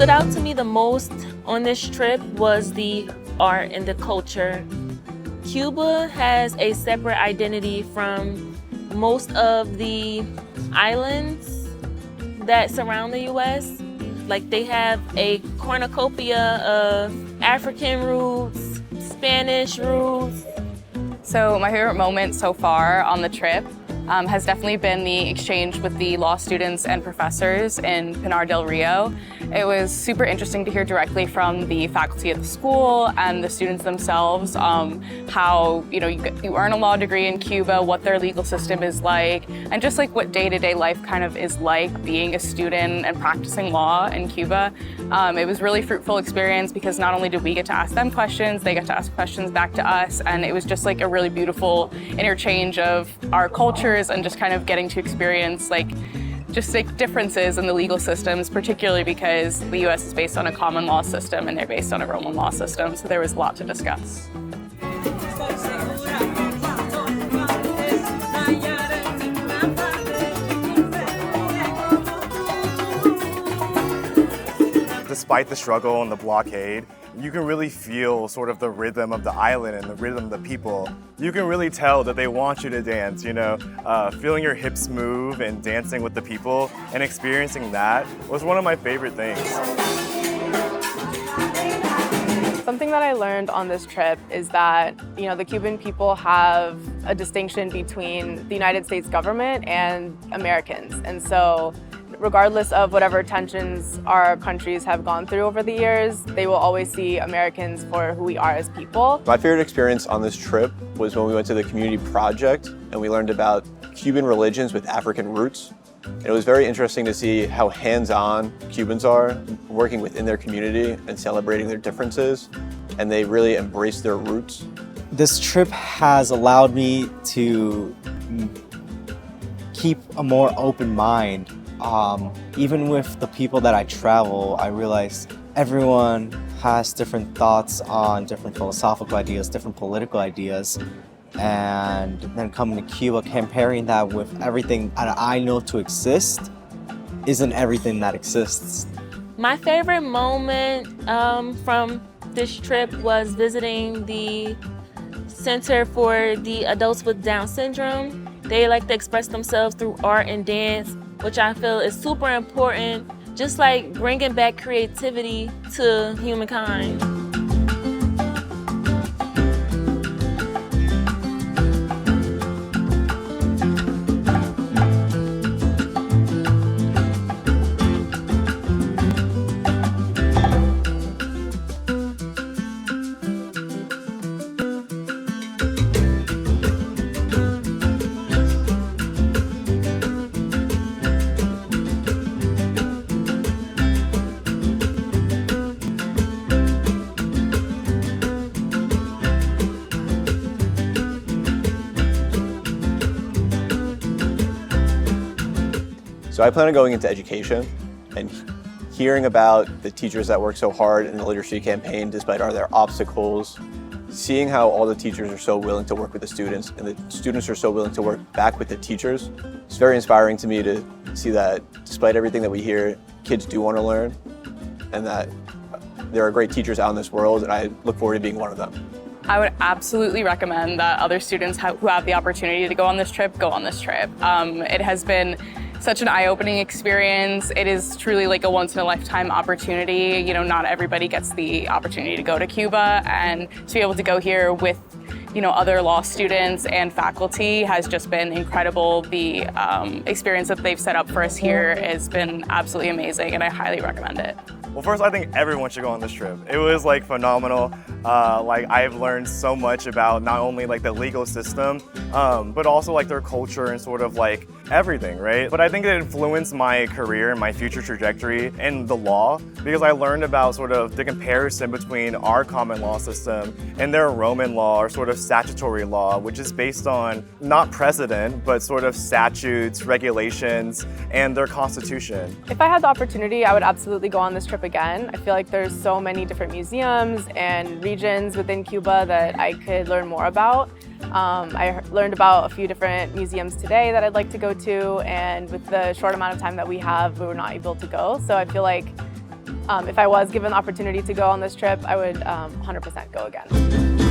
stood out to me the most on this trip was the art and the culture. Cuba has a separate identity from most of the islands that surround the US. Like they have a cornucopia of African roots, Spanish roots. So my favorite moment so far on the trip has definitely been the exchange with the law students and professors in Pinar del Rio. It was super interesting to hear directly from the faculty of the school and the students themselves how you earn a law degree in Cuba, what their legal system is like, and just like what day-to-day life kind of is like being a student and practicing law in Cuba. It was a really fruitful experience because not only did we get to ask them questions, they got to ask questions back to us, and it was just like a really beautiful interchange of our cultures and just kind of getting to experience just differences in the legal systems, particularly because the US is based on a common law system and they're based on a Roman law system, so there was a lot to discuss. Despite the struggle and the blockade, you can really feel sort of the rhythm of the island and the rhythm of the people. You can really tell that they want you to dance, feeling your hips move and dancing with the people and experiencing that was one of my favorite things. Something that I learned on this trip is that, the Cuban people have a distinction between the United States government and Americans. And so regardless of whatever tensions our countries have gone through over the years, they will always see Americans for who we are as people. My favorite experience on this trip was when we went to the community project and we learned about Cuban religions with African roots. And it was very interesting to see how hands-on Cubans are working within their community and celebrating their differences, and they really embrace their roots. This trip has allowed me to keep a more open mind. Even with the people that I travel, I realize everyone has different thoughts on different philosophical ideas, different political ideas. And then coming to Cuba, comparing that with everything that I know to exist isn't everything that exists. My favorite moment from this trip was visiting the Center for the Adults with Down Syndrome. They like to express themselves through art and dance, which I feel is super important, just like bringing back creativity to humankind. So I plan on going into education and hearing about the teachers that work so hard in the literacy campaign despite all their obstacles, seeing how all the teachers are so willing to work with the students and the students are so willing to work back with the teachers. It's very inspiring to me to see that despite everything that we hear, kids do want to learn and that there are great teachers out in this world, and I look forward to being one of them. I would absolutely recommend that other students who have the opportunity to go on this trip, go on this trip. It has been such an eye-opening experience. It is truly like a once-in-a-lifetime opportunity. Not everybody gets the opportunity to go to Cuba, and to be able to go here with other law students and faculty has just been incredible. The experience that they've set up for us here has been absolutely amazing, and I highly recommend it. Well, first, I think everyone should go on this trip. It was phenomenal. I've learned so much about not only the legal system, but also their culture and sort of everything, right? But I think it influenced my career and my future trajectory in the law because I learned about sort of the comparison between our common law system and their Roman law or sort of statutory law, which is based on not precedent, but sort of statutes, regulations, and their constitution. If I had the opportunity, I would absolutely go on this trip again. I feel like there's so many different museums and regions within Cuba that I could learn more about. I learned about a few different museums today that I'd like to go to, and with the short amount of time that we have, we were not able to go. So I feel like if I was given the opportunity to go on this trip, I would 100% go again.